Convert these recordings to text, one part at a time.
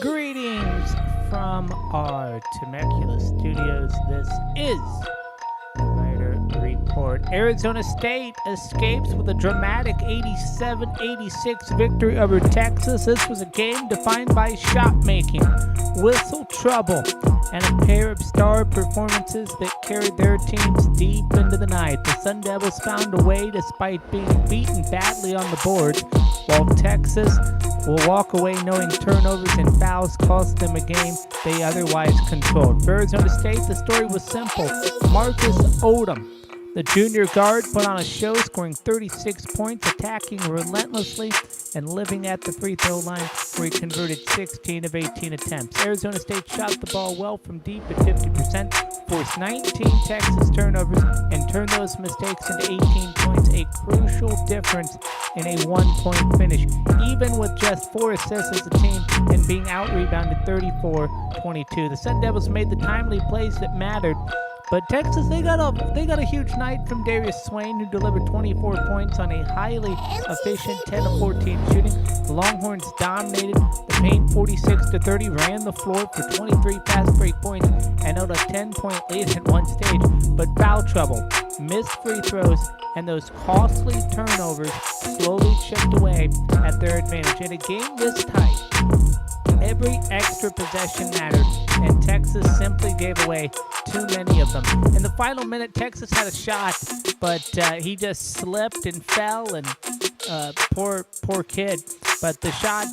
Greetings from our Temecula studios. This is the Ryder Report. Arizona State escapes with a dramatic 87-86 victory over Texas. This was a game defined by shot making, whistle trouble, and a pair of star performances that carried their teams deep into the night. The Sun Devils found a way despite being beaten badly on the board, while Texas will walk away knowing turnovers and fouls cost them a game they otherwise controlled. For Arizona State, the story was simple. Marcus Odom, the junior guard, put on a show, scoring 36 points, attacking relentlessly, and living at the free throw line, where he converted 16 of 18 attempts. Arizona State shot the ball well from deep at 50%, forced 19 Texas turnovers, and turned those mistakes into 18 points, a crucial difference in a one-point finish, even with just 4 assists as a team and being out-rebounded 34-22. The Sun Devils made the timely plays that mattered, but Texas, they got a huge night from Darius Swain, who delivered 24 points on a highly efficient 10 of 14 shooting. The Longhorns dominated the paint 46-30, ran the floor for 23 fast break points, and held a 10-point lead at one stage. But foul trouble, missed free throws, and those costly turnovers slowly chipped away at their advantage. In a game this tight, every extra possession mattered, and Texas simply gave away too many of them. In the final minute, Texas had a shot, but he just slipped and fell, and poor kid. But the shot,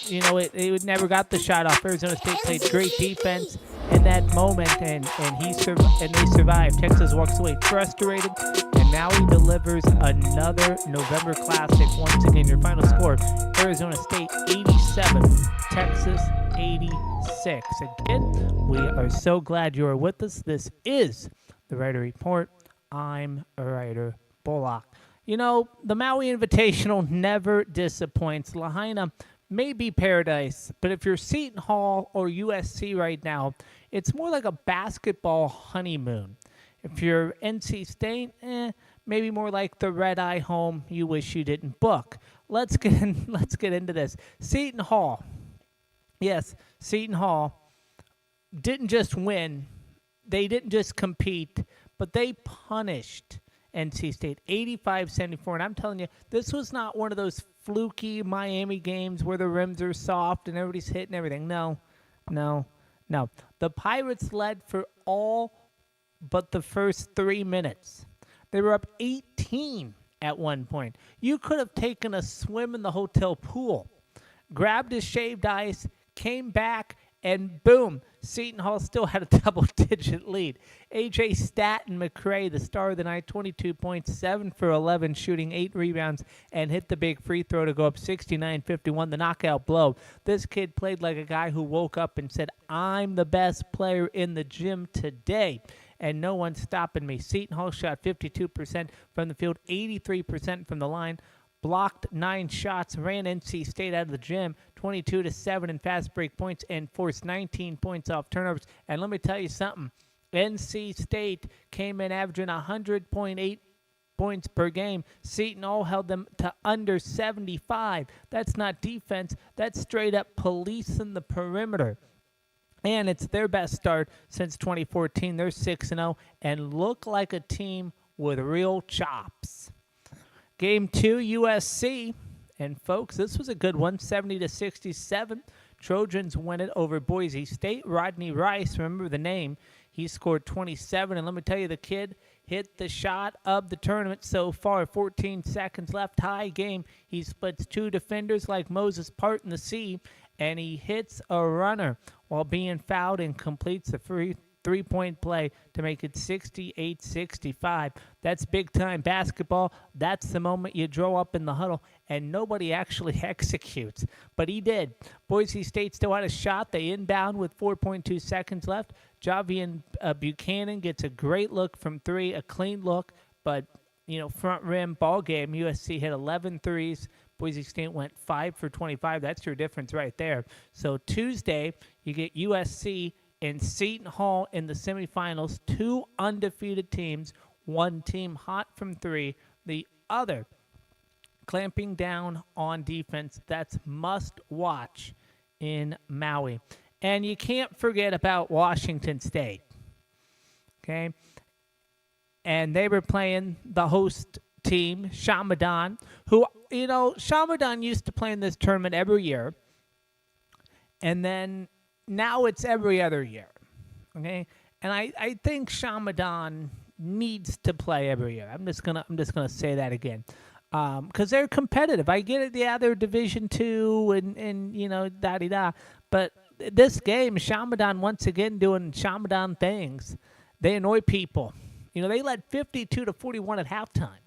it never got the shot off. Arizona State played great defense in that moment, and they survived. Texas walks away frustrated, and now he delivers another November Classic. Once again, your final score: Arizona State 87, Texas 86. Again, we are so glad you are with us. This is the Ryder Report. I'm Ryder Bullock. You know, the Maui Invitational never disappoints. Lahaina may be paradise, but if you're Seton Hall or USC right now, it's more like a basketball honeymoon. If you're NC State, maybe more like the red-eye home you wish you didn't book. Let's get into this. Seton Hall. Yes, Seton Hall didn't just win. They didn't just compete, but they punished NC State 85-74. And I'm telling you, this was not one of those fluky Miami games where the rims are soft and everybody's hitting everything. No. The Pirates led for all but the first 3 minutes. They were up 18 at one point. You could have taken a swim in the hotel pool, grabbed his shaved ice, came back, and boom, Seton Hall still had a double-digit lead. A.J. Staten McCray, the star of the night, 22 points, 7 for 11, shooting 8 rebounds, and hit the big free throw to go up 69-51, the knockout blow. This kid played like a guy who woke up and said, I'm the best player in the gym today, and no one's stopping me. Seton Hall shot 52% from the field, 83% from the line, blocked 9 shots, ran NC State out of the gym 22-7 in fast break points, and forced 19 points off turnovers. And let me tell you something. NC State came in averaging 100.8 points per game. Seton Hall held them to under 75. That's not defense. That's straight up policing the perimeter. And it's their best start since 2014. They're 6-0 and look like a team with real chops. Game 2, USC. And, folks, this was a good one, 70-67. Trojans win it over Boise State. Rodney Rice, remember the name, he scored 27. And let me tell you, the kid hit the shot of the tournament so far. 14 seconds left, tie game. He splits 2 defenders like Moses Part in the sea, and he hits a runner while being fouled and completes the free three-point play to make it 68-65. That's big-time basketball. That's the moment you draw up in the huddle, and nobody actually executes. But he did. Boise State still had a shot. They inbound with 4.2 seconds left. Javian Buchanan gets a great look from 3, a clean look, but, front rim ball game. USC hit 11 threes. Boise State went 5 for 25. That's your difference right there. So Tuesday, you get USC and Seton Hall in the semifinals, 2 undefeated teams, one team hot from 3, the other clamping down on defense. That's must watch in Maui. And you can't forget about Washington State. Okay? And they were playing the host team, Shamadan, who, Shamadan used to play in this tournament every year. And then now it's every other year. Okay? And I think Shamadan needs to play every year. I'm just gonna say that again. Because they're competitive. I get it, yeah, they're Division II and da-di-da. But this game, Shamadan once again doing Shamadan things. They annoy people. They led 52-41 at halftime.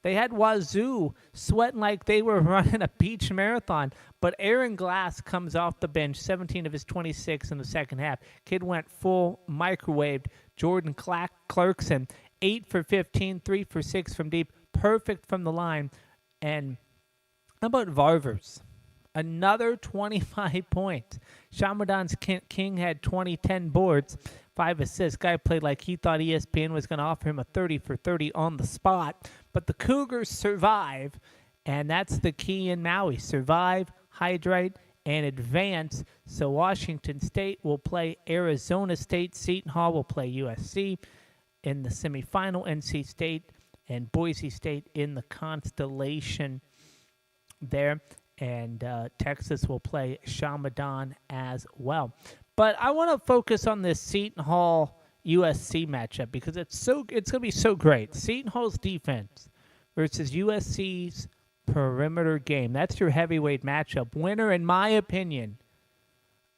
They had Wazoo sweating like they were running a beach marathon. But Aaron Glass comes off the bench, 17 of his 26 in the second half. Kid went full microwaved. Jordan Clarkson, 8 for 15, 3 for 6 from deep. Perfect from the line. And how about Varvers? Another 25 points. Shamadan's King had 10 boards, 5 assists. Guy played like he thought ESPN was going to offer him a 30 for 30 on the spot. But the Cougars survive, and that's the key in Maui. Survive, hydrate, and advance. So Washington State will play Arizona State. Seton Hall will play USC in the semifinal. NC State and Boise State in the Constellation there. And Texas will play Shamadan as well. But I want to focus on this Seton Hall USC matchup because it's going to be so great. Seton Hall's defense versus USC's perimeter game. That's your heavyweight matchup. Winner, in my opinion,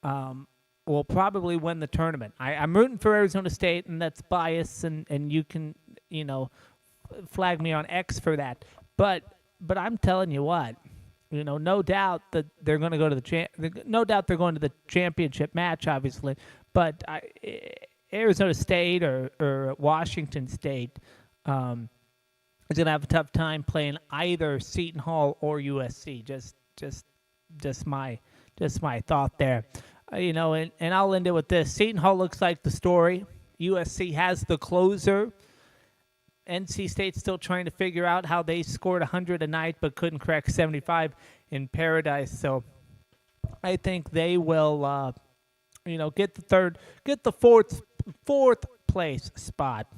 will probably win the tournament. I'm rooting for Arizona State, and that's bias, and you can, flag me on X for that. But I'm telling you what, no doubt that they're going to go to they're going to the championship match, obviously. But Arizona State or Washington State is going to have a tough time playing either Seton Hall or USC. Just my thought there. And I'll end it with this. Seton Hall looks like the story. USC has the closer. NC State's still trying to figure out how they scored 100 a night but couldn't crack 75 in Paradise. So I think they will, get the fourth place spot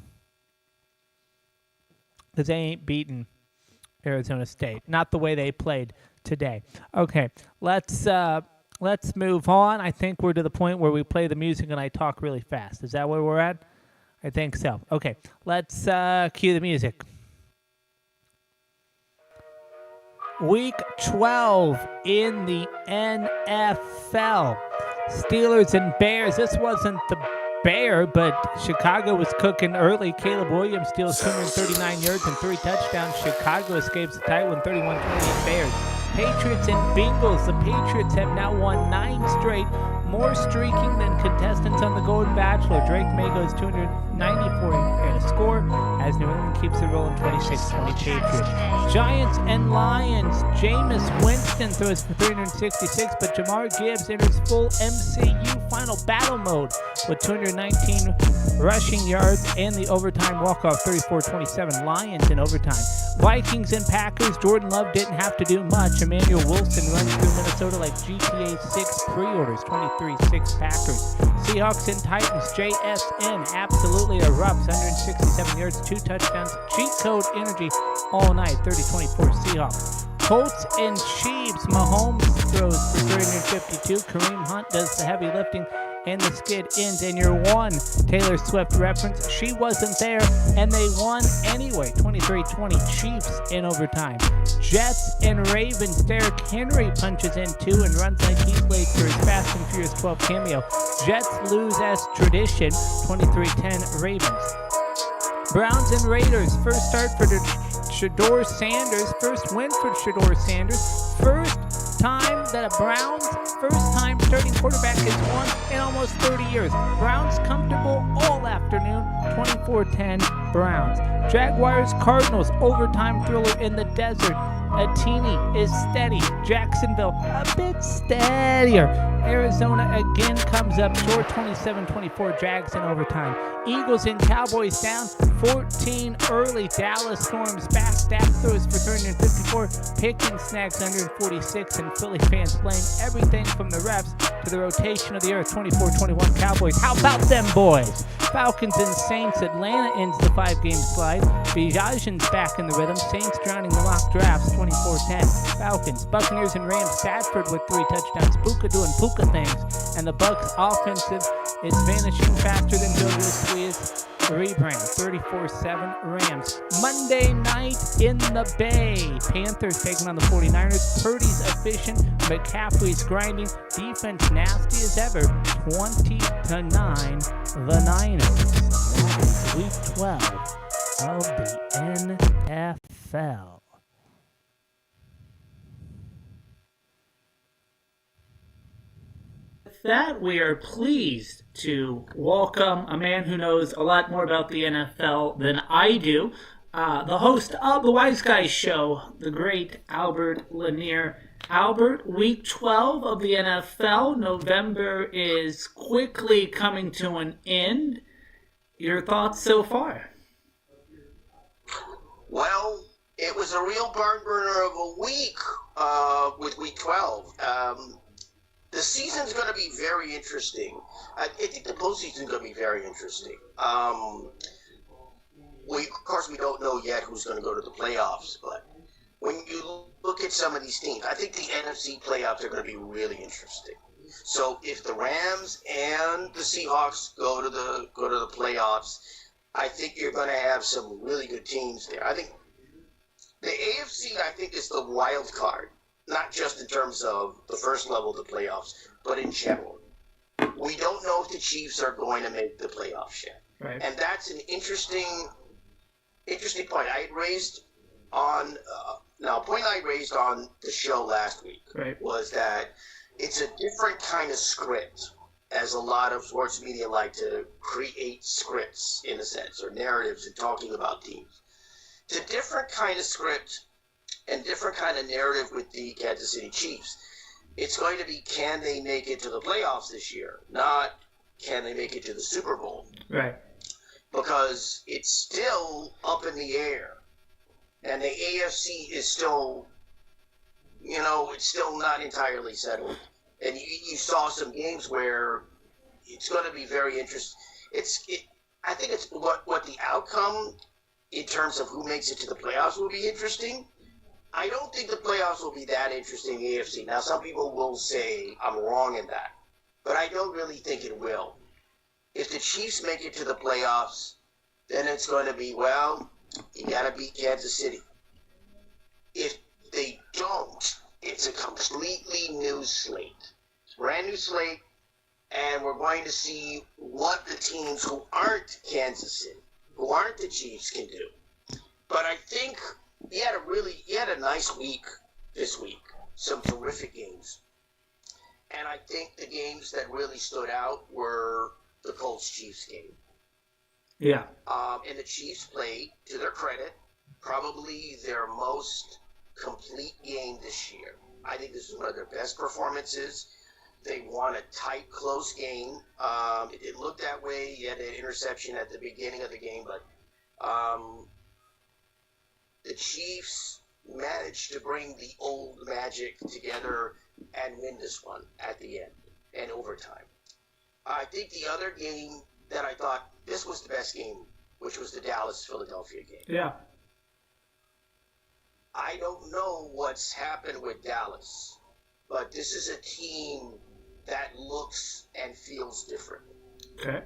because they ain't beaten Arizona State. Not the way they played today. Okay, let's move on. I think we're to the point where we play the music and I talk really fast. Is that where we're at? I think so. Okay, let's cue the music. Week 12 in the NFL. Steelers and Bears. This wasn't the Bear, but Chicago was cooking early. Caleb Williams steals 239 yards and 3 touchdowns. Chicago escapes the title in 31-28 Bears. Patriots and Bengals. The Patriots have now won 9 straight, more streaking than contestants on the Golden Bachelor. Drake May goes 294 and a score as New England keeps it rolling 26-20 Patriots. Giants and Lions. Jameis Winston throws for 366, but Jamar Gibbs enters full MCU final battle mode with 219 rushing yards and the overtime walk-off 34-27 Lions in overtime. Vikings and Packers. Jordan Love didn't have to do much. Emmanuel Wilson runs through Minnesota like GTA 6 pre-orders, 23-6 Packers. Seahawks and Titans. JSN absolutely erupts, 167 yards, 2 touchdowns. Cheat code energy all night, 30-24 Seahawks. Colts and Chiefs. Mahomes throws for 352. Kareem Hunt does the heavy lifting and the skid ends. And your one Taylor Swift reference, she wasn't there, and they won anyway. 23-20 Chiefs in overtime. Jets and Ravens. Derrick Henry punches in 2 and runs like he's late for his Fast and Furious 12 cameo. Jets lose as tradition, 23-10 Ravens. Browns and Raiders. First start for Shedeur Sanders. First win for Shedeur Sanders. First time that a Browns first-time starting quarterback has won in almost 30 years. Browns comfortable all afternoon, 24-10 Browns. Jaguars, Cardinals, overtime thriller in the desert. a teeny is steady. Jacksonville a bit steadier. Arizona again comes up short, 27-24, Jags in overtime. Eagles and Cowboys down 14 early. Dallas storms back. Dak throws for 354. Pickens snags 146, and Philly fans blame everything from the refs to the rotation of the earth. 24-21 Cowboys. How about them boys? Falcons and Saints. Atlanta ends the 5-game slide. Bijan's back in the rhythm. Saints drowning the mock drafts. 24-10 Falcons. Buccaneers and Rams. Stafford with 3 touchdowns. Puka doing Puka things. And the Bucs offensive is vanishing faster than Joe Swiss. Rebrand 34-7 Rams. Monday night in the Bay. Panthers taking on the 49ers. Purdy's efficient. McCaffrey's grinding. Defense nasty as ever. 20-9 the Niners. That is week 12 of the NFL. That we are pleased to welcome a man who knows a lot more about the NFL than I do, the host of the Wise Guys Show, the great Albert Lanier. Albert, week 12 of the NFL, November is quickly coming to an end. Your thoughts so far? Well, it was a real barn burner of a week with week 12. The season's going to be very interesting. I think the postseason's going to be very interesting. Of course, we don't know yet who's going to go to the playoffs, but when you look at some of these teams, I think the NFC playoffs are going to be really interesting. So if the Rams and the Seahawks go to the playoffs, I think you're going to have some really good teams there. I think the AFC, is the wild card. Not just in terms of the first level of the playoffs, but in general. We don't know if the Chiefs are going to make the playoffs yet. Right. And that's an interesting point. I had raised on, a point I raised on the show last week was that it's a different kind of script, as a lot of sports media like to create scripts, in a sense, or narratives in talking about teams. It's a different kind of script and different kind of narrative with the Kansas City Chiefs. It's going to be, can they make it to the playoffs this year? Not, can they make it to the Super Bowl? Right. Because it's still up in the air. And the AFC is still, it's still not entirely settled. And you saw some games where it's going to be very interesting. I think it's what the outcome in terms of who makes it to the playoffs will be interesting. I don't think the playoffs will be that interesting in the AFC. Now, some people will say I'm wrong in that, but I don't really think it will. If the Chiefs make it to the playoffs, then it's going to be, you got to beat Kansas City. If they don't, it's a completely new slate. Brand new slate, and we're going to see what the teams who aren't Kansas City, who aren't the Chiefs, can do. But I think he had a nice week this week. Some terrific games. And I think the games that really stood out were the Colts-Chiefs game. Yeah. And the Chiefs played, to their credit, probably their most complete game this year. I think this is one of their best performances. They won a tight, close game. It looked that way. You had an interception at the beginning of the game, but the Chiefs managed to bring the old magic together and win this one at the end and overtime. I think the other game that I thought this was the best game, which was the Dallas-Philadelphia game. Yeah. I don't know what's happened with Dallas, but this is a team that looks and feels different. Okay.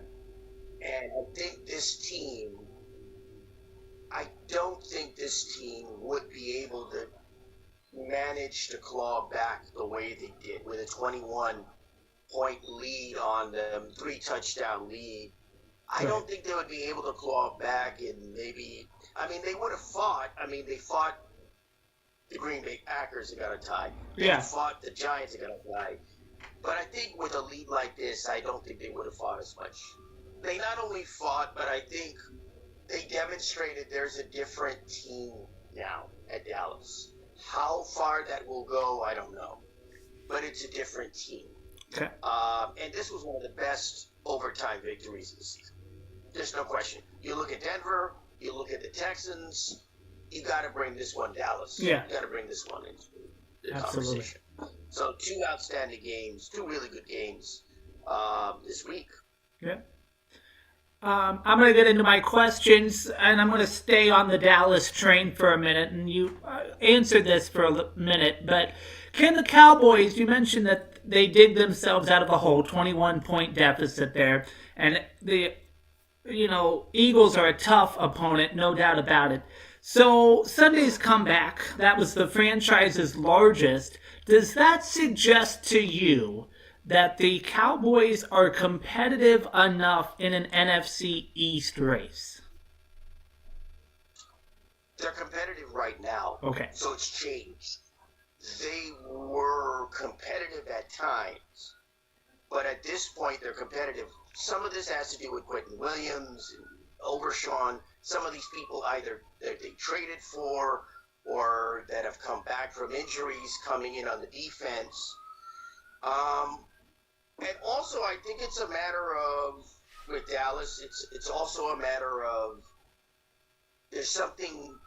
And I don't think this team would be able to manage to claw back the way they did with a 21-point lead on them, 3-touchdown lead. I don't think they would be able to claw back and they would have fought. They fought the Green Bay Packers and got a tie. They fought the Giants and got a tie. But I think with a lead like this, I don't think they would have fought as much. They not only fought, but I think they demonstrated there's a different team now at Dallas. How far that will go, I don't know. But it's a different team. Okay. And this was one of the best overtime victories of the season. There's no question. You look at Denver, you look at the Texans, you got to bring this one Dallas. Yeah. You got to bring this one into the Absolutely. conversation. So 2 outstanding games, 2 really good games this week. Yeah. I'm going to get into my questions, and I'm going to stay on the Dallas train for a minute, and you answered this for a minute, but can the Cowboys, you mentioned that they dig themselves out of a hole, 21-point deficit there, and the Eagles are a tough opponent, no doubt about it. So Sunday's comeback, that was the franchise's largest. Does that suggest to you that the Cowboys are competitive enough in an NFC East race? They're competitive right now. Okay. So it's changed. They were competitive at times, but at this point they're competitive. Some of this has to do with Quentin Williams and Overshawn. Some of these people either that they traded for or that have come back from injuries coming in on the defense. And also, I think it's a matter of, with Dallas, it's also a matter of there's something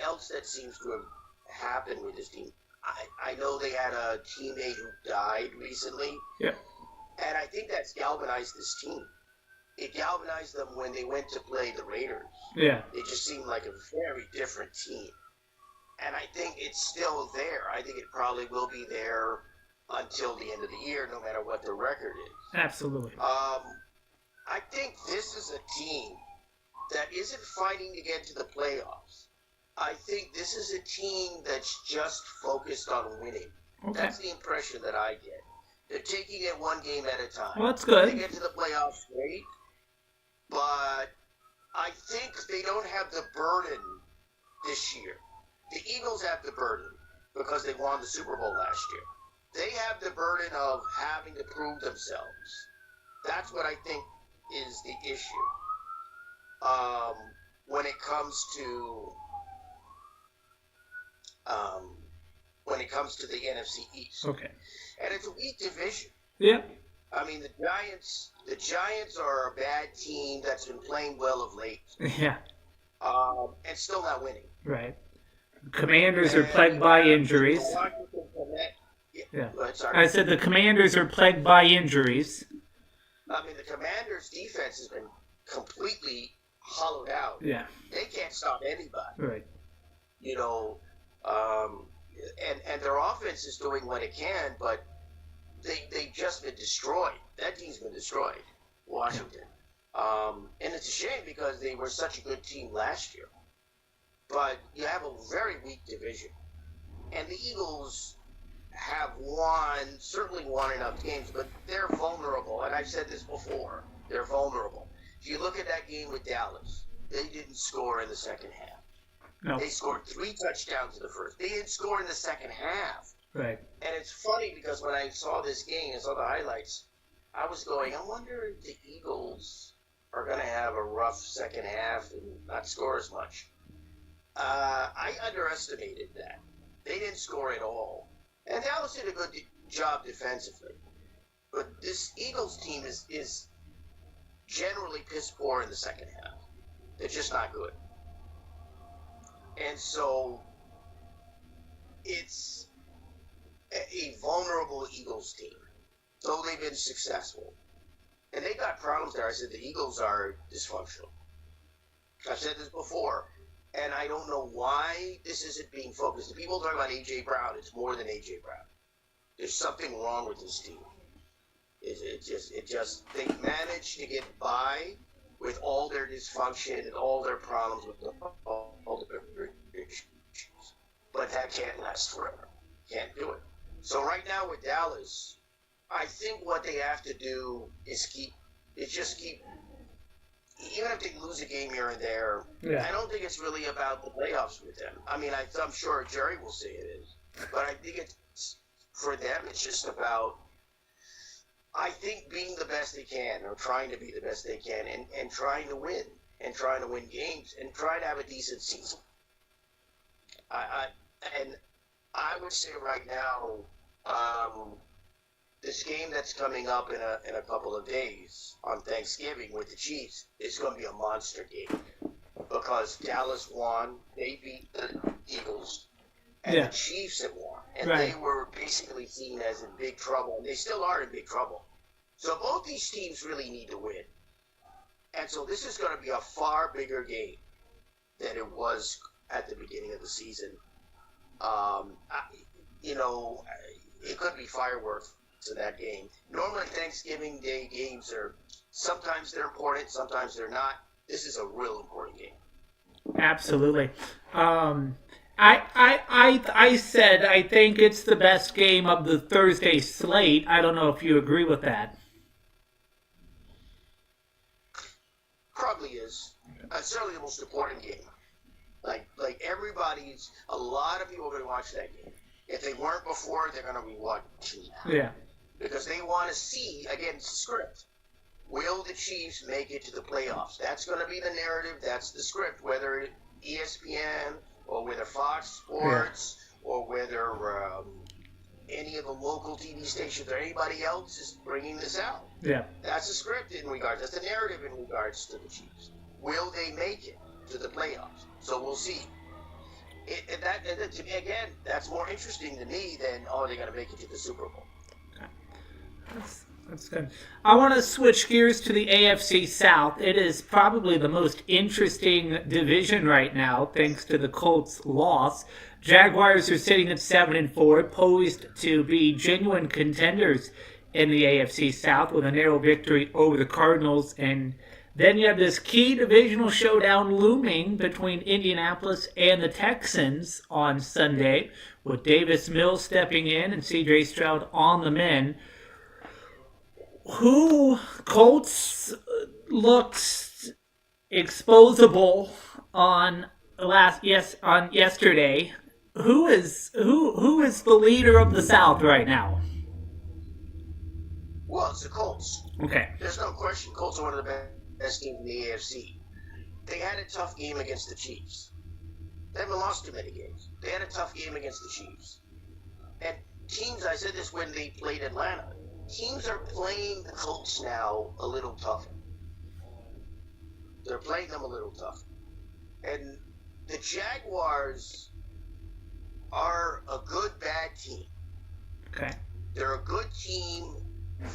else that seems to have happened with this team. I know they had a teammate who died recently. Yeah. And I think that's galvanized this team. It galvanized them when they went to play the Raiders. Yeah. They just seemed like a very different team. And I think it's still there. I think it probably will be there until the end of the year, no matter what the record is. Absolutely. I think this is a team that isn't fighting to get to the playoffs. I think this is a team that's just focused on winning. Okay. That's the impression that I get. They're taking it one game at a time. Well, that's good. They get to the playoffs, great. But I think they don't have the burden this year. The Eagles have the burden because they won the Super Bowl last year. They have the burden of having to prove themselves. That's what I think is the issue when it comes to the NFC East. Okay. And it's a weak division. Yeah. I mean, the Giants are a bad team that's been playing well of late. Yeah. And still not winning. Right. The Commanders are plagued by injuries. Yeah. Sorry. I said the Commanders are plagued by injuries. I mean, the Commanders' defense has been completely hollowed out. Yeah. They can't stop anybody. Right. And their offense is doing what it can, but they've just been destroyed. That team's been destroyed, Washington. And it's a shame because they were such a good team last year. But you have a very weak division. And the Eagles have certainly won enough games, but they're vulnerable. And I've said this before. They're vulnerable. If you look at that game with Dallas, they didn't score in the second half. No. They scored 3 touchdowns in the first. They didn't score in the second half. Right. And it's funny because when I saw this game and saw the highlights, I was going, I wonder if the Eagles are going to have a rough second half and not score as much. I underestimated that. They didn't score at all. And Dallas did a good job defensively. But this Eagles team is generally piss poor in the second half. They're just not good. And so it's a vulnerable Eagles team, though they've been successful. And they got problems there. I said the Eagles are dysfunctional. I've said this before, and I don't know why this isn't being focused. The people talk about A.J. Brown. It's more than A.J. Brown. There's something wrong with this team. It just they managed to get by with all their dysfunction and all their problems with all the issues. But that can't last forever. Can't do it. So right now with Dallas, I think what they have to do is just keep, even if they lose a game here and there, I don't think it's really about the playoffs with them. I mean, I'm sure Jerry will say it is. But I think it's, for them, it's just about, I think, being the best they can, or trying to be the best they can, and trying to win games, and trying to have a decent season. And I would say right now, this game that's coming up in a couple of days on Thanksgiving with the Chiefs is going to be a monster game because Dallas won, they beat the Eagles, and the Chiefs had won, and they were basically seen as in big trouble, and they still are in big trouble. So both these teams really need to win, and so this is going to be a far bigger game than it was at the beginning of the season. It could be fireworks in that game. Normally, Thanksgiving Day games sometimes they're important, sometimes they're not. This is a real important game. Absolutely. I said I think it's the best game of the Thursday slate. I don't know if you agree with that. Probably is. It's certainly the most important game. Like a lot of people are going to watch that game. If they weren't before, they're going to be watching now. Yeah. Because they want to see, again, it's the script. Will the Chiefs make it to the playoffs? That's going to be the narrative. That's the script. Whether ESPN or whether Fox Sports or whether any of the local TV stations or anybody else is bringing this out. Yeah. That's the script in regards. That's the narrative in regards to the Chiefs. Will they make it to the playoffs? So we'll see. Again, that's more interesting to me than, they're going to make it to the Super Bowl. That's good. I want to switch gears to the AFC South. It is probably the most interesting division right now, thanks to the Colts' loss. Jaguars are sitting at 7-4, poised to be genuine contenders in the AFC South with a narrow victory over the Cardinals. And then you have this key divisional showdown looming between Indianapolis and the Texans on Sunday, with Davis Mills stepping in and C.J. Stroud on the men. Colts looked exposable on yesterday. Who is the leader of the South right now? Well, it's the Colts. Okay. There's no question. Colts are one of the best teams in the AFC. They had a tough game against the Chiefs. They haven't lost too many games. They had a tough game against the Chiefs. And teams, I said this when they played Atlanta, teams are playing the Colts now a little tougher. They're playing them a little tougher. And the Jaguars are a good bad team. Okay. They're a good team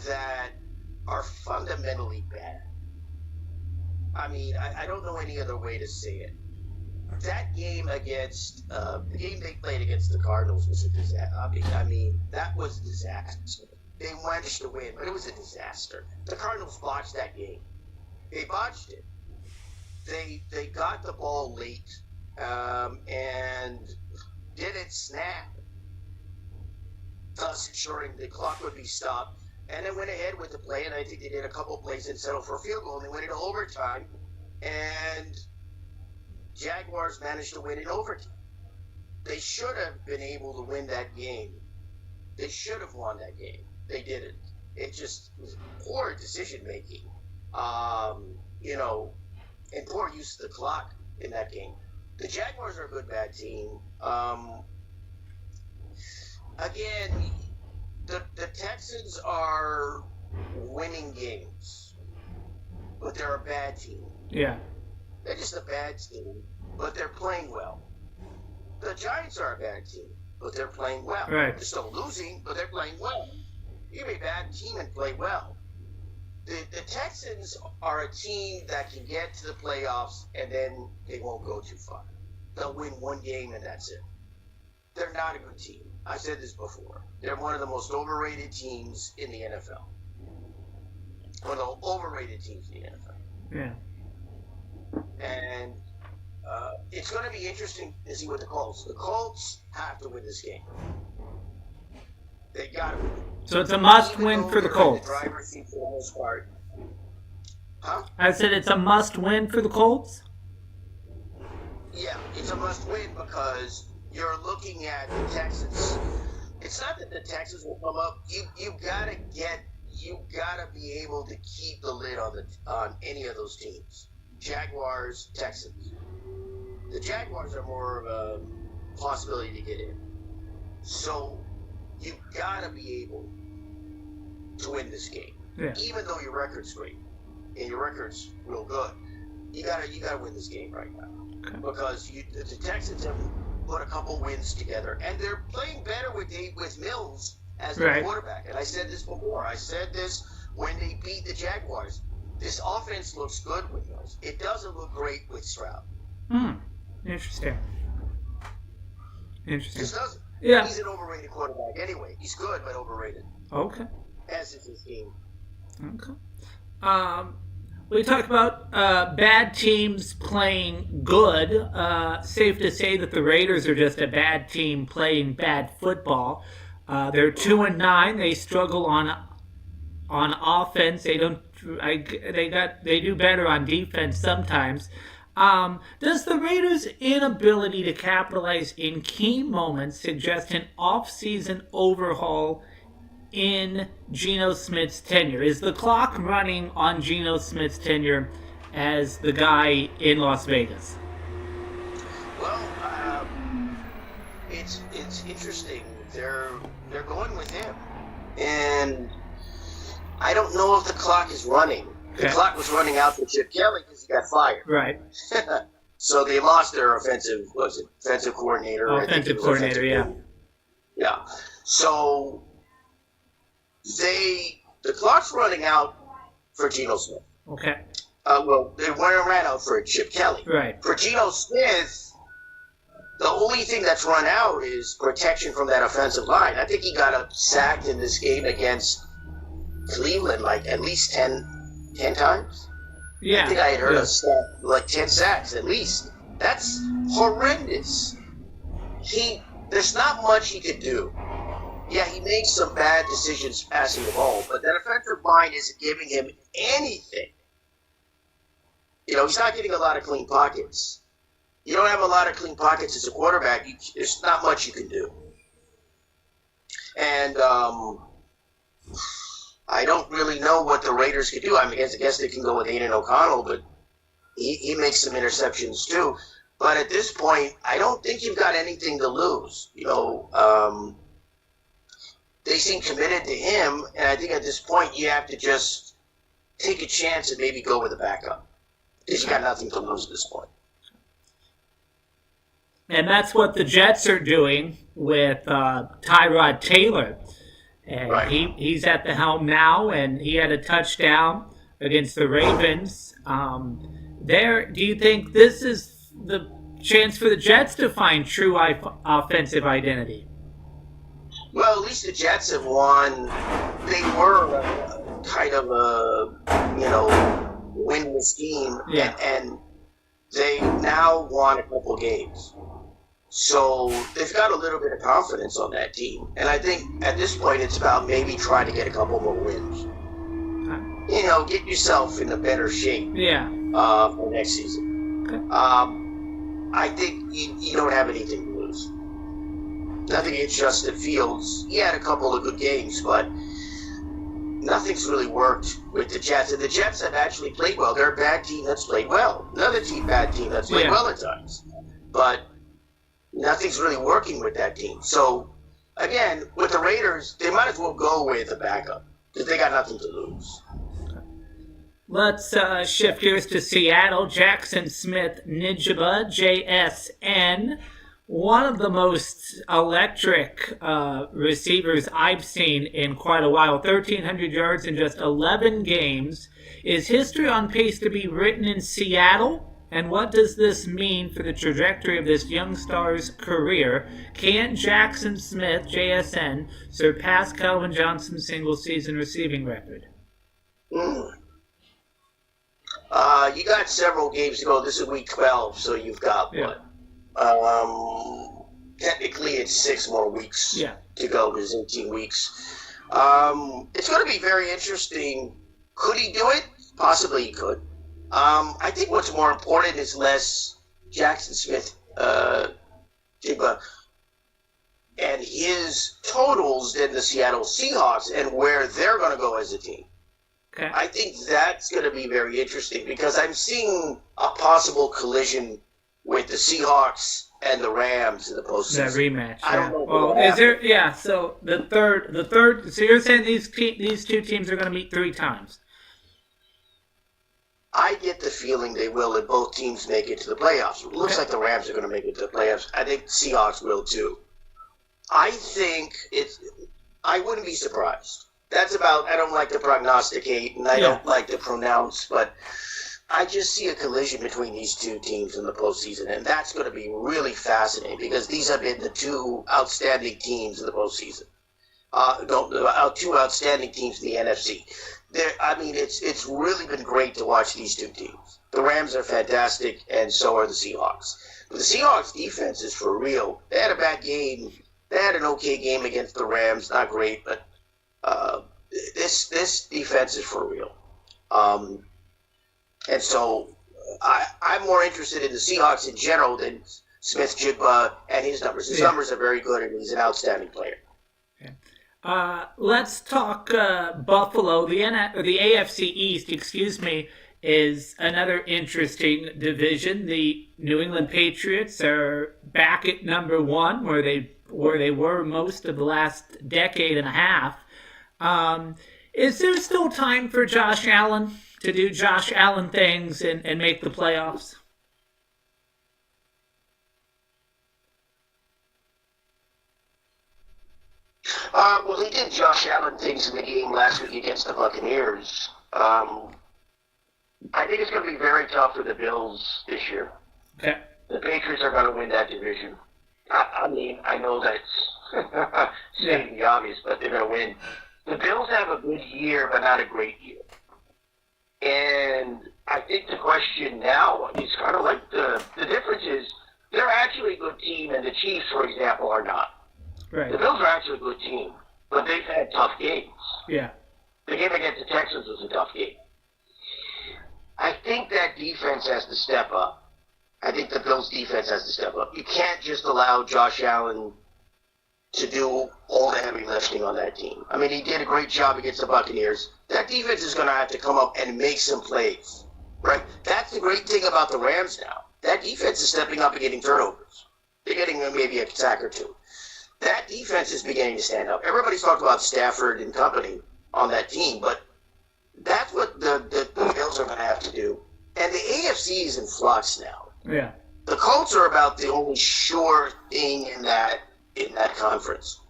that are fundamentally bad. I mean, I don't know any other way to say it. That game against the game they played against the Cardinals was a disaster. I mean, that was a disaster. They managed to win, but it was a disaster. The Cardinals botched that game. They botched it. They got the ball late and didn't snap, thus ensuring the clock would be stopped. And then went ahead with the play, and I think they did a couple of plays and settled for a field goal, and they went into overtime, and Jaguars managed to win in overtime. They should have been able to win that game. They should have won that game. They didn't. It just was poor decision-making, and poor use of the clock in that game. The Jaguars are a good bad team. Again, the Texans are winning games, but they're a bad team. Yeah. They're just a bad team, but they're playing well. The Giants are a bad team, but they're playing well. Right. They're still losing, but they're playing well. You can be a bad team and play well. The Texans are a team that can get to the playoffs, and then they won't go too far. They'll win one game, and that's it. They're not a good team. I said this before. They're one of the most overrated teams in the NFL. One of the overrated teams in the NFL. Yeah. And it's going to be interesting to see what the Colts have to win this game. They got to win. So it's a must-win for the Colts. The driver's seat for the most part. Huh? I said it's a must-win for the Colts? Yeah, it's a must-win because you're looking at the Texans. It's not that the Texans will come up. You gotta be able to keep the lid on any of those teams. Jaguars, Texans. The Jaguars are more of a possibility to get in. So you gotta be able to win this game, even though your record's great and your record's real good. You gotta win this game right now because the Texans have put a couple wins together, and they're playing better with Mills as the quarterback. And I said this before. I said this when they beat the Jaguars. This offense looks good with Mills. It doesn't look great with Stroud. Interesting. Just doesn't. Yeah. He's an overrated quarterback anyway. He's good, but overrated. Okay. As is his team. Okay. We talked about bad teams playing good. Safe to say that the Raiders are just a bad team playing bad football. They're 2-9. They struggle on offense. They don't. They do better on defense sometimes. Does the Raiders' inability to capitalize in key moments suggest an off-season overhaul in Geno Smith's tenure? Is the clock running on Geno Smith's tenure as the guy in Las Vegas? Well, it's interesting. They're going with him, and I don't know if the clock is running. The clock was running out for Chip Kelly because he got fired. Right. So they lost their offensive coordinator. Offensive coordinator, Yeah. So the clock's running out for Geno Smith. Okay. Well, they ran out for Chip Kelly. Right. For Geno Smith, the only thing that's run out is protection from that offensive line. I think he got sacked in this game against Cleveland like at least 10 times. Yeah. I think I had heard a stat, like 10 sacks at least. That's horrendous. There's not much he could do. Yeah, he makes some bad decisions passing the ball, but that offensive line isn't giving him anything. He's not getting a lot of clean pockets. You don't have a lot of clean pockets as a quarterback. There's not much you can do. And I don't really know what the Raiders could do. I guess they can go with Aiden O'Connell, but he makes some interceptions too. But at this point, I don't think you've got anything to lose. They seem committed to him, and I think at this point you have to just take a chance and maybe go with a backup because you got nothing to lose at this point. And that's what the Jets are doing with Tyrod Taylor. And he's at the helm now, and he had a touchdown against the Ravens. Do you think this is the chance for the Jets to find true offensive identity? Well, at least the Jets have won. They were kind of a, winless team, and they now won a couple games. So they've got a little bit of confidence on that team. And I think at this point it's about maybe trying to get a couple more wins. Get yourself in a better shape for next season. Okay. I think you don't have anything to lose. Nothing against Justin Fields. He had a couple of good games, but nothing's really worked with the Jets. And the Jets have actually played well. They're a bad team that's played well. Another bad team that's played well at times. But nothing's really working with that team. So, again, with the Raiders, they might as well go with a backup because they got nothing to lose. Let's shift gears to Seattle. Jackson Smith Njigba, JSN. One of the most electric receivers I've seen in quite a while. 1,300 yards in just 11 games. Is history on pace to be written in Seattle? And what does this mean for the trajectory of this young star's career? Can Jackson Smith, JSN, surpass Calvin Johnson's single-season receiving record? You got several games to go. This is week 12, so you've got what? Technically, it's 6 more weeks to go. There's 18 weeks. It's going to be very interesting. Could he do it? Possibly he could. I think what's more important is less Jackson Smith, Njigba, and his totals than the Seattle Seahawks and where they're going to go as a team. Okay. I think that's going to be very interesting because I'm seeing a possible collision with the Seahawks and the Rams in the postseason. That rematch. I don't know. Well, is there? Yeah. So the third. So you're saying these two teams are going to meet 3 times? I get the feeling they will, and both teams make it to the playoffs. It looks like the Rams are going to make it to the playoffs. I think the Seahawks will too. I think I wouldn't be surprised. That's about. I don't like to prognosticate, and I don't like to pronounce, but I just see a collision between these two teams in the postseason, and that's going to be really fascinating because these have been the 2 outstanding teams in the postseason. 2 outstanding teams in the NFC. It's really been great to watch these 2 teams. The Rams are fantastic, and so are the Seahawks. But the Seahawks defense is for real. They had a bad game. They had an okay game against the Rams, not great, but this defense is for real. And so I'm more interested in the Seahawks in general than Smith-Jigba and his numbers. His numbers are very good, and he's an outstanding player. Okay. Let's talk Buffalo. The AFC East, is another interesting division. The New England Patriots are back at number 1, where they were most of the last decade and a half. Is there still time for Josh Allen to do Josh Allen things and make the playoffs? Well, he did Josh Allen things in the game last week against the Buccaneers. I think it's going to be very tough for the Bills this year. Okay. The Patriots are going to win that division. I know that it's stating the obvious, but they're going to win. The Bills have a good year, but not a great year. And I think the question now is kind of like the difference is they're actually a good team, and the Chiefs, for example, are not. Right. The Bills are actually a good team, but they've had tough games. Yeah. The game against the Texans was a tough game. I think that defense has to step up. I think the Bills' defense has to step up. You can't just allow Josh Allen to do all the heavy lifting on that team. I mean, he did a great job against the Buccaneers. That defense is going to have to come up and make some plays, right? That's the great thing about the Rams now. That defense is stepping up and getting turnovers. They're getting maybe a sack or 2. That defense is beginning to stand up. Everybody's talked about Stafford and company on that team, but that's what the Bills are going to have to do. And the AFC is in flux now. Yeah. The Colts are about the only sure thing in that conference.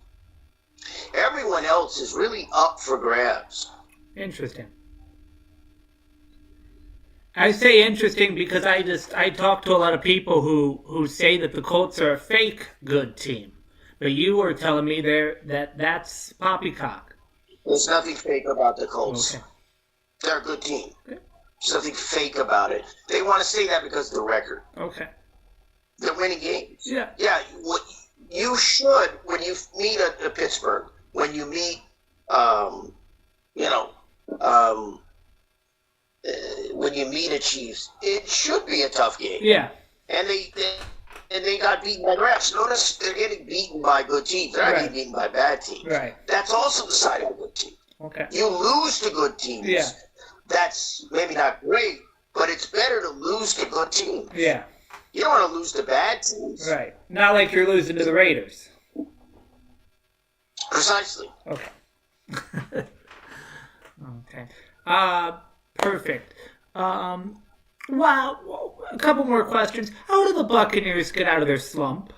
Everyone else is really up for grabs. Interesting. I say interesting because I talk to a lot of people who say that the Colts are a fake good team. But you were telling me that's poppycock. There's nothing fake about the Colts. Okay. They're a good team. Okay. There's nothing fake about it. They want to say that because of the record. Okay. They're winning games. Yeah. Yeah. You should, when you meet a Pittsburgh, when you meet, when you meet a Chiefs, it should be a tough game. Yeah. And they got beaten by the refs. Notice they're getting beaten by good teams. They're not getting beaten by bad teams. Right. That's also the side of a good team. Okay. You lose to good teams. Yeah. That's maybe not great, but it's better to lose to good teams. Yeah. You don't want to lose to bad teams. Right. Not like you're losing to the Raiders. Precisely. Okay. Okay. Perfect. Wow. A couple more questions. How do the Buccaneers get out of their slump?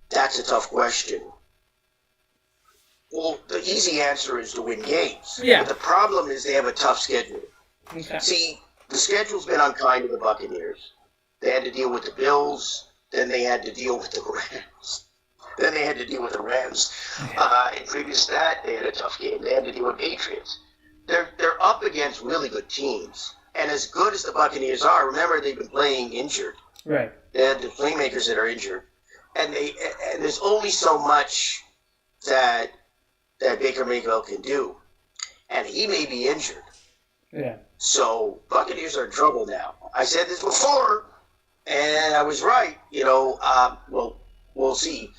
That's a tough question. Well, the easy answer is to win games. Yeah. But the problem is they have a tough schedule. Okay. See, the schedule's been unkind to the Buccaneers. They had to deal with the Bills, then they had to deal with the Rams. Then they had to deal with the Rams. And previous to that, they had a tough game. They had to deal with Patriots. They're up against really good teams. And as good as the Buccaneers are, remember they've been playing injured. Right. They had the playmakers that are injured. And there's only so much that Baker Mayfield can do. And he may be injured. Yeah. So Buccaneers are in trouble now. I said this before, and I was right. Well, we'll see.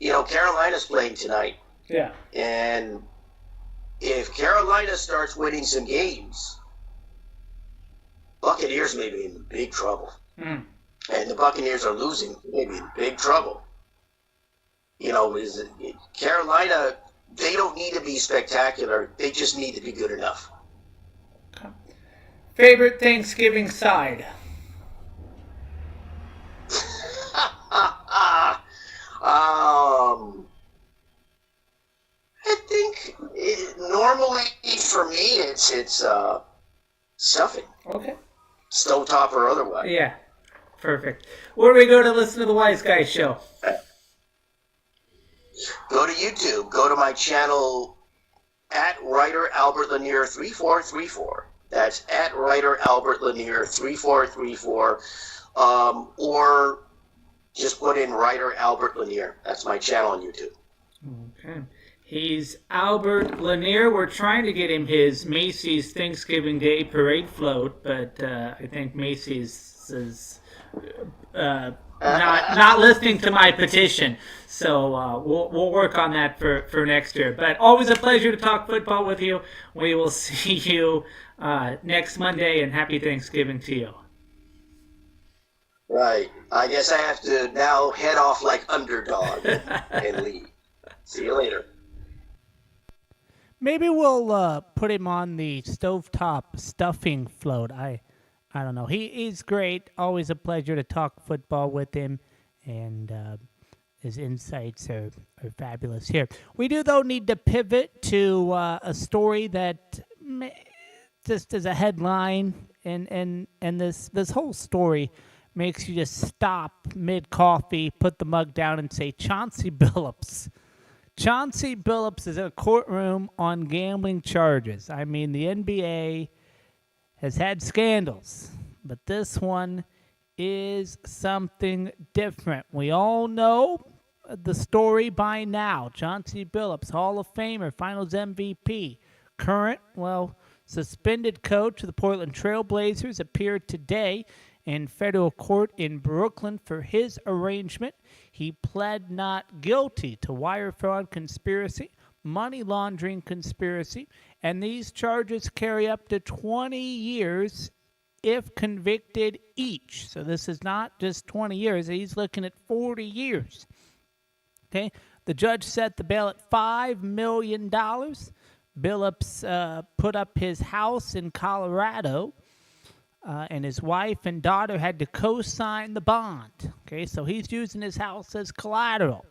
Carolina's playing tonight. Yeah. And if Carolina starts winning some games, Buccaneers may be in big trouble. Mm. And the Buccaneers are losing, maybe in big trouble. Carolina, they don't need to be spectacular. They just need to be good enough. Okay. Favorite Thanksgiving side? I think normally for me it's stuffing. Okay. Stovetop or otherwise. Yeah. Perfect. Where do we go to listen to the Wise Guy Show? Go to YouTube. Go to my channel at Ryder Albert Lanier 3434. That's at Ryder Albert Lanier 3434. Or just put in Ryder Albert Lanier. That's my channel on YouTube. Okay. He's Albert Lanier. We're trying to get him his Macy's Thanksgiving Day Parade float, but I think Macy's is not listening to my petition. So we'll work on that for next year. But always a pleasure to talk football with you. We will see you next Monday, and happy Thanksgiving to you. Right. I guess I have to now head off like underdog and leave. See you later. Maybe we'll put him on the stovetop stuffing float. I don't know. He's great. Always a pleasure to talk football with him, and his insights are fabulous here. We do, though, need to pivot to a story that just as a headline, and this whole story makes you just stop mid-coffee, put the mug down, and say, Chauncey Billups. Chauncey Billups is in a courtroom on gambling charges. I mean, the NBA has had scandals, but this one is something different. We all know the story by now. Chauncey Billups, Hall of Famer, Finals MVP, current, suspended coach of the Portland Trail Blazers, appeared today in federal court in Brooklyn for his arrangement. He pled not guilty to wire fraud conspiracy, money laundering conspiracy, and these charges carry up to 20 years if convicted each. So this is not just 20 years. He's looking at 40 years. Okay, the judge set the bail at $5 million. Billups put up his house in Colorado, and his wife and daughter had to co-sign the bond. Okay, so he's using his house as collateral.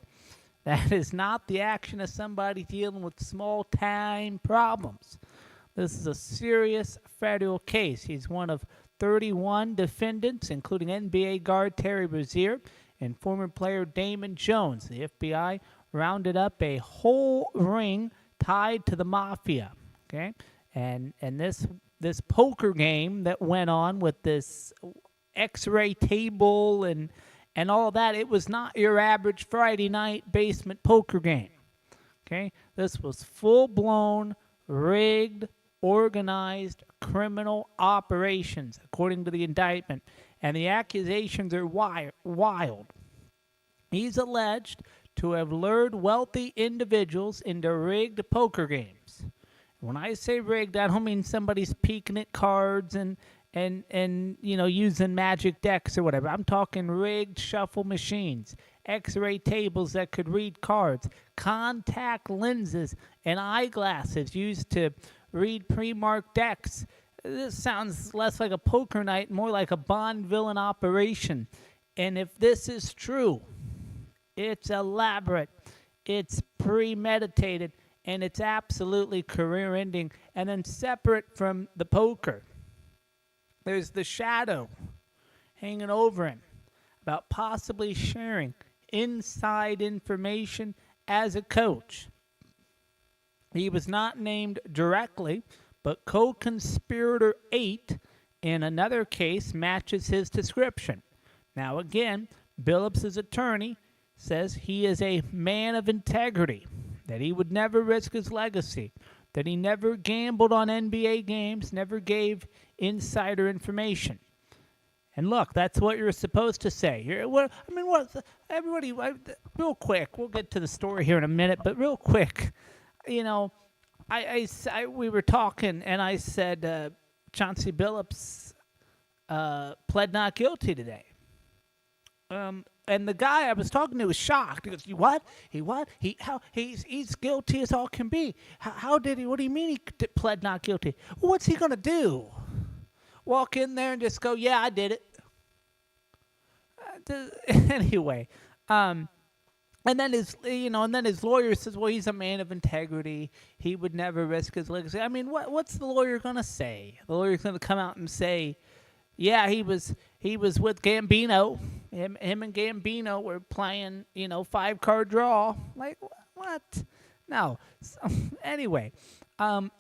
That is not the action of somebody dealing with small-time problems. This is a serious federal case. He's one of 31 defendants, including NBA guard Terry Rozier and former player Damon Jones. The FBI rounded up a whole ring tied to the mafia. Okay, and this poker game that went on with this X-ray table and all of that, it was not your average Friday night basement poker game. Okay, this was full-blown, rigged, organized criminal operations, according to the indictment, and the accusations are wild. He's alleged to have lured wealthy individuals into rigged poker games. When I say rigged, I don't mean somebody's peeking at cards and using magic decks or whatever. I'm talking rigged shuffle machines, X-ray tables that could read cards, contact lenses, and eyeglasses used to read pre-marked decks. This sounds less like a poker night, more like a Bond villain operation. And if this is true, it's elaborate, it's premeditated, and it's absolutely career-ending. And then separate from the poker, there's the shadow hanging over him about possibly sharing inside information as a coach. He was not named directly, but co-conspirator 8 in another case matches his description. Now again, Billups' attorney says he is a man of integrity, that he would never risk his legacy, that he never gambled on NBA games, never gave insider information. And look, that's what you're supposed to say. Everybody, real quick, we'll get to the story here in a minute, but real quick, we were talking, and I said, Chauncey Billups, pled not guilty today. And the guy I was talking to was shocked. He goes, "You what? He what? He's guilty as all can be. How did he? What do you mean he pled not guilty? Well, what's he gonna do? Walk in there and just go, yeah, I did it." Anyway, and then his lawyer says, well, he's a man of integrity. He would never risk his legacy. I mean, what's the lawyer gonna say? The lawyer's gonna come out and say, yeah, he was with Gambino. Him and Gambino were playing, 5-card draw. Like, what? No. So, anyway, and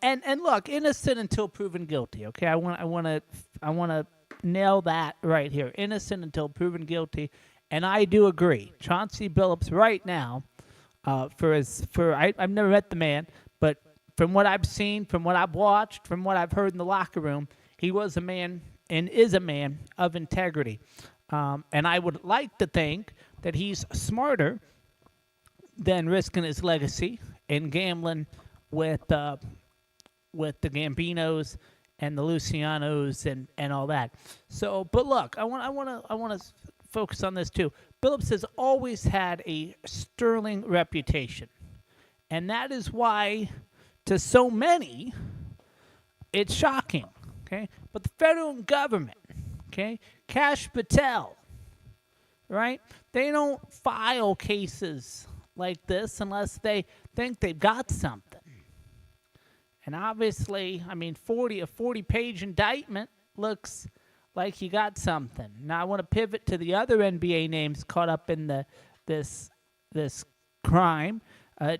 look, innocent until proven guilty. Okay, I want to nail that right here. Innocent until proven guilty, and I do agree. Chauncey Billups right now, I've never met the man, but from what I've seen, from what I've watched, from what I've heard in the locker room, he was a man and is a man of integrity. And I would like to think that he's smarter than risking his legacy and gambling with the Gambinos and the Lucianos and all that. So, but look, I want to focus on this too. Billups has always had a sterling reputation, and that is why, to so many, it's shocking. Okay, but the federal government, okay, Kash Patel, right? They don't file cases like this unless they think they've got something. And obviously, I mean, a 40-page indictment looks like you got something. Now I want to pivot to the other NBA names caught up in this crime.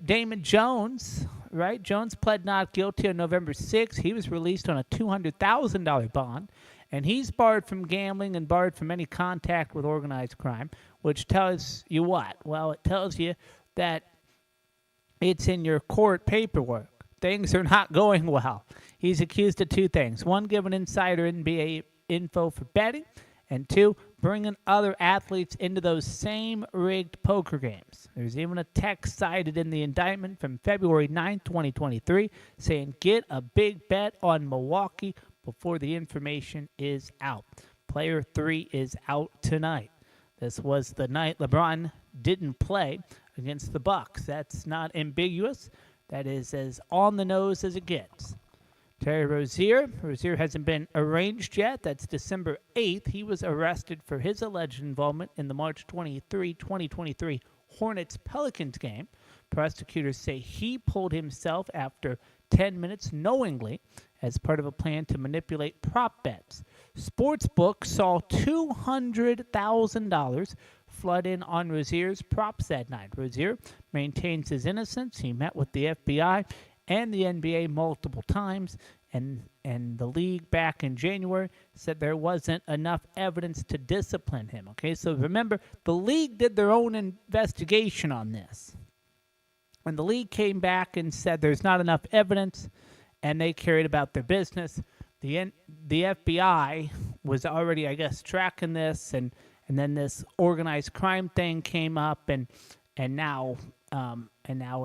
Damon Jones, right? Jones pled not guilty on November 6th. He was released on a $200,000 bond, and he's barred from gambling and barred from any contact with organized crime, which tells you what? Well, it tells you that it's in your court paperwork. Things are not going well. He's accused of two things. One, giving insider NBA info for betting, and two, bringing other athletes into those same rigged poker games. There's even a text cited in the indictment from February 9, 2023, saying, get a big bet on Milwaukee before the information is out. Player 3 is out tonight. This was the night LeBron didn't play against the Bucks. That's not ambiguous. That is as on the nose as it gets. Terry Rozier hasn't been arraigned yet. That's December 8th. He was arrested for his alleged involvement in the March 23, 2023 Hornets-Pelicans game. Prosecutors say he pulled himself after 10 minutes knowingly as part of a plan to manipulate prop bets. Sportsbook saw $200,000 flood in on Rozier's props that night. Rozier maintains his innocence. He met with the FBI and the NBA multiple times, and the league back in January said there wasn't enough evidence to discipline him. Okay, so remember, the league did their own investigation on this. And the league came back and said there's not enough evidence, and they carried about their business. The FBI was already, I guess, tracking this, and then this organized crime thing came up, and now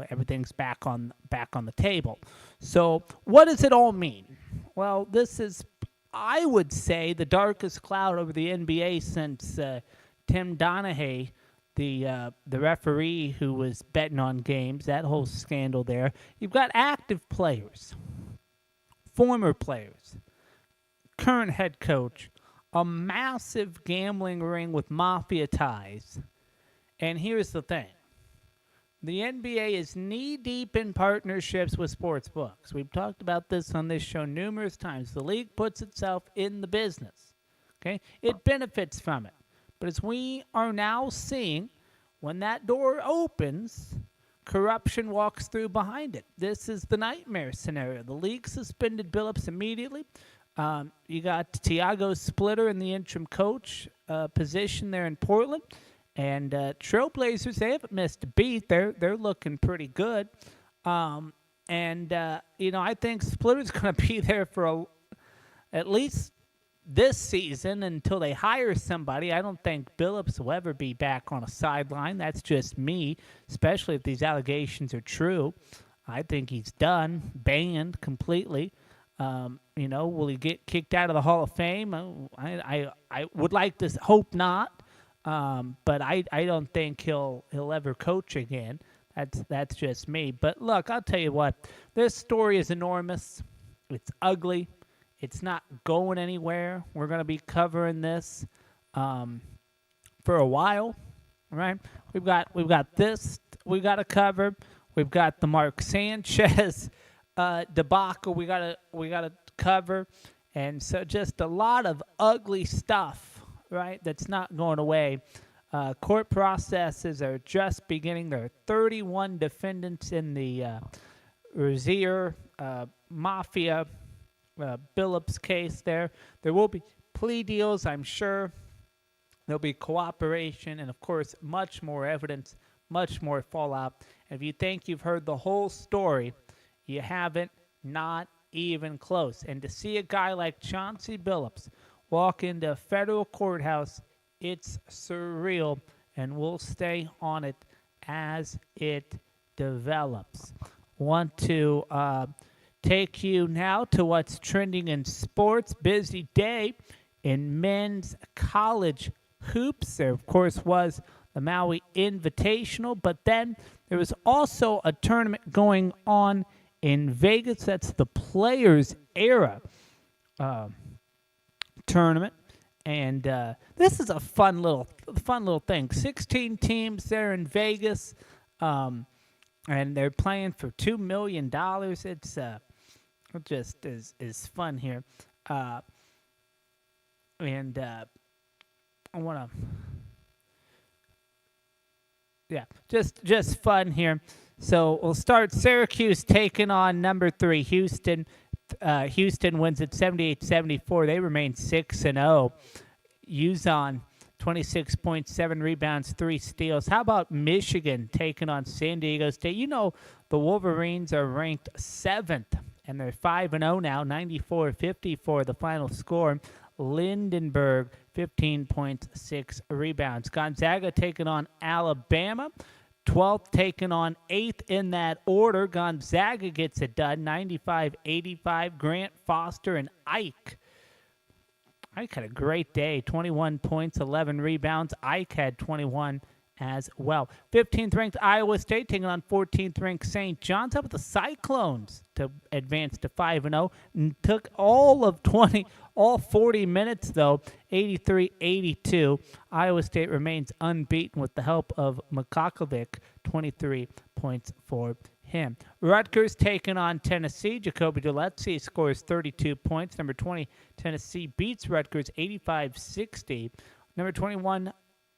everything's back on the table. So what does it all mean? Well, this is, I would say, the darkest cloud over the NBA since Tim Donaghy, the referee who was betting on games, that whole scandal there. You've got active players, former players, current head coach, a massive gambling ring with mafia ties. And here's the thing. The NBA is knee-deep in partnerships with sports books. We've talked about this on this show numerous times. The league puts itself in the business. Okay? It benefits from it. But as we are now seeing, when that door opens, corruption walks through behind it. This is the nightmare scenario. The league suspended Billups immediately. You got Tiago Splitter in the interim coach position there in Portland. And Trailblazers, they haven't missed a beat. They're looking pretty good. I think Splitter's going to be there for at least this season until they hire somebody. I don't think Billups will ever be back on a sideline. That's just me, especially if these allegations are true. I think he's done, banned completely. Will he get kicked out of the Hall of Fame? I would like to hope not, but I don't think he'll ever coach again. That's just me. But look, I'll tell you what. This story is enormous. It's ugly. It's not going anywhere. We're going to be covering this for a while, right? We've got this we got to cover. We've got the Mark Sanchez debacle we gotta cover, and so just a lot of ugly stuff, right? That's not going away. Court processes are just beginning. There are 31 defendants in the Ryder Mafia Billups case. There will be plea deals, I'm sure. There'll be cooperation, and of course, much more evidence, much more fallout. And if you think you've heard the whole story, you haven't, not even close. And to see a guy like Chauncey Billups walk into a federal courthouse, it's surreal, and we'll stay on it as it develops. Want to take you now to what's trending in sports. Busy day in men's college hoops. There, of course, was the Maui Invitational, but then there was also a tournament going on in Vegas. That's the Players Era tournament, and this is a fun little thing. 16 teams there in Vegas, and they're playing for $2 million. It's just is fun here, and I want to. Yeah, just fun here. So we'll start Syracuse taking on number 3 Houston. Houston wins at 78-74. They remain 6-0. Uzon 26.7 rebounds, 3 steals. How about Michigan taking on San Diego State? You know the Wolverines are ranked 7th, and they're 5-0 now, 94-54 the final score. Lindenberg, 15.6 rebounds. Gonzaga taking on Alabama. 12th taking on 8th in that order. Gonzaga gets it done, 95-85. Grant Foster and Ike. Ike had a great day, 21 points, 11 rebounds. Ike had 21 as well. 15th ranked Iowa State taking on 14th ranked St. John's. Up with the Cyclones to advance to 5-0. Took all 40 minutes though, 83-82. Iowa State remains unbeaten with the help of Makakovic, 23 points for him. Rutgers taking on Tennessee. Jacoby Gillespie scores 32 points. Number 20, Tennessee beats Rutgers 85-60. Number 21,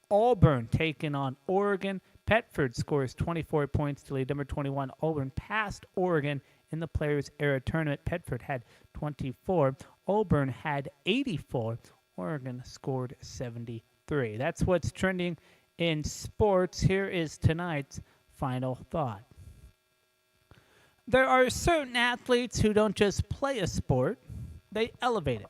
Auburn taking on Oregon. Petford scores 24 points to lead number 21. Auburn passed Oregon in the Players Era tournament. Petford had 24. Auburn had 84. Oregon scored 73. That's what's trending in sports. Here is tonight's final thought. There are certain athletes who don't just play a sport, they elevate it.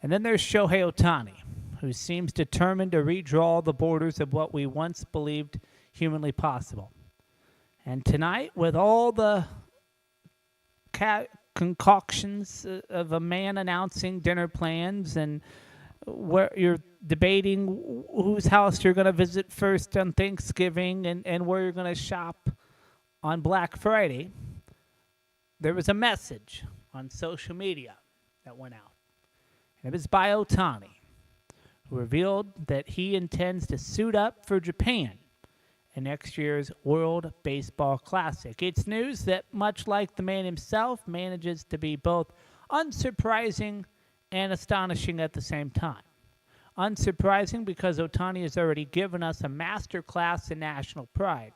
And then there's Shohei Ohtani, who seems determined to redraw the borders of what we once believed humanly possible. And tonight, with all the concoctions of a man announcing dinner plans and where you're debating whose house you're going to visit first on Thanksgiving and where you're going to shop on Black Friday, there was a message on social media that went out. And it was by Ohtani, who revealed that he intends to suit up for Japan in next year's World Baseball Classic. It's news that, much like the man himself, manages to be both unsurprising and astonishing at the same time. Unsurprising because Ohtani has already given us a master class in national pride.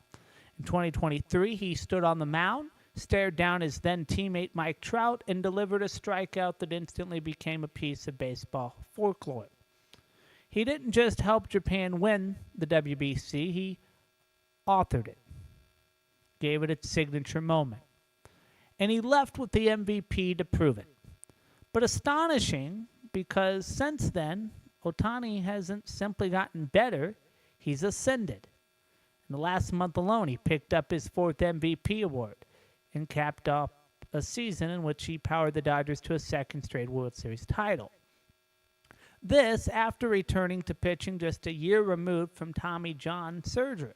In 2023, he stood on the mound, stared down his then-teammate Mike Trout, and delivered a strikeout that instantly became a piece of baseball folklore. He didn't just help Japan win the WBC, he authored it, gave it its signature moment, and he left with the MVP to prove it. But astonishing because since then, Ohtani hasn't simply gotten better, he's ascended. In the last month alone, he picked up his 4th MVP award and capped off a season in which he powered the Dodgers to a second straight World Series title. This after returning to pitching just a year removed from Tommy John surgery.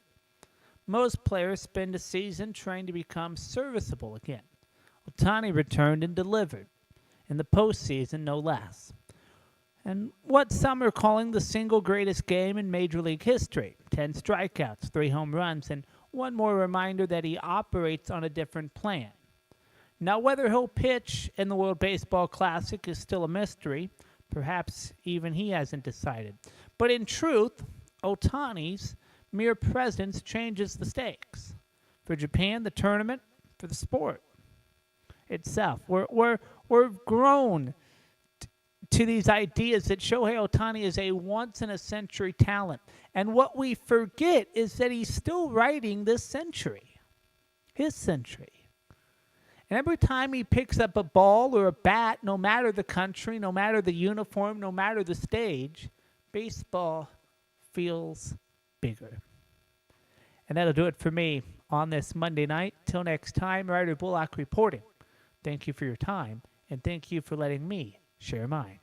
Most players spend a season trying to become serviceable again. Ohtani returned and delivered, in the postseason no less. And what some are calling the single greatest game in Major League history. 10 strikeouts, 3 home runs, and one more reminder that he operates on a different plan. Now, whether he'll pitch in the World Baseball Classic is still a mystery. Perhaps even he hasn't decided. But in truth, Ohtani's mere presence changes the stakes. For Japan, the tournament, for the sport itself. We're grown to these ideas that Shohei Ohtani is a once-in-a-century talent. And what we forget is that he's still writing this century. His century. And every time he picks up a ball or a bat, no matter the country, no matter the uniform, no matter the stage, baseball feels bigger. And that'll do it for me on this Monday night. Till next time, Ryder Bullock reporting. Thank you for your time, and thank you for letting me share mine.